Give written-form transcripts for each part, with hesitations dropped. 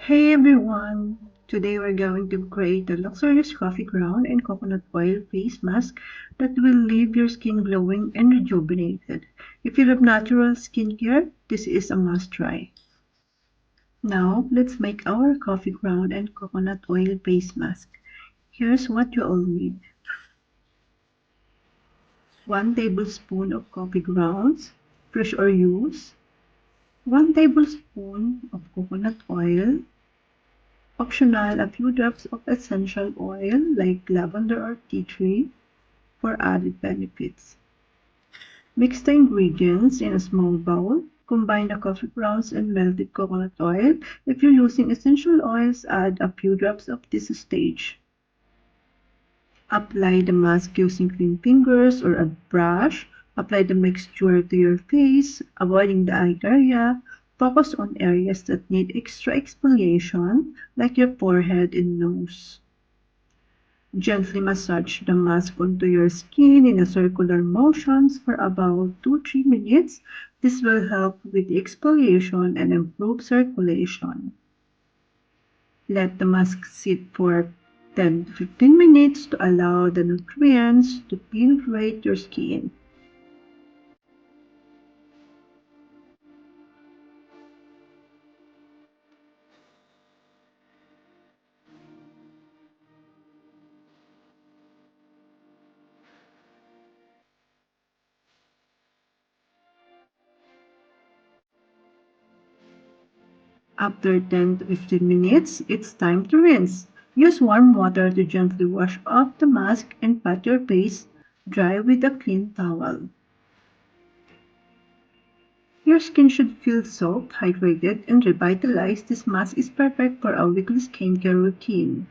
Hey everyone! Today we're going to create a luxurious coffee ground and coconut oil face mask that will leave your skin glowing and rejuvenated. If you love natural skincare, this is a must try. Now, let's make our coffee ground and coconut oil face mask. Here's what you all need. 1 tablespoon of coffee grounds, fresh or used. 1 tablespoon of coconut oil. Optional, a few drops of essential oil like lavender or tea tree for added benefits. Mix the ingredients in a small bowl. Combine the coffee grounds and melted coconut oil. If you're using essential oils, add a few drops of this stage. Apply the mask using clean fingers or a brush. Apply the mixture to your face, avoiding the eye area. Focus on areas that need extra exfoliation, like your forehead and nose. Gently massage the mask onto your skin in a circular motions for about 2-3 minutes. This will help with the exfoliation and improve circulation. Let the mask sit for 10 to 15 minutes to allow the nutrients to penetrate your skin. After 10 to 15 minutes, it's time to rinse. Use warm water to gently wash off the mask and pat your face dry with a clean towel. Your skin should feel soft, hydrated, and revitalized. This mask is perfect for a weekly skincare routine.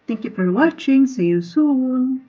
Thank you for watching. See you soon.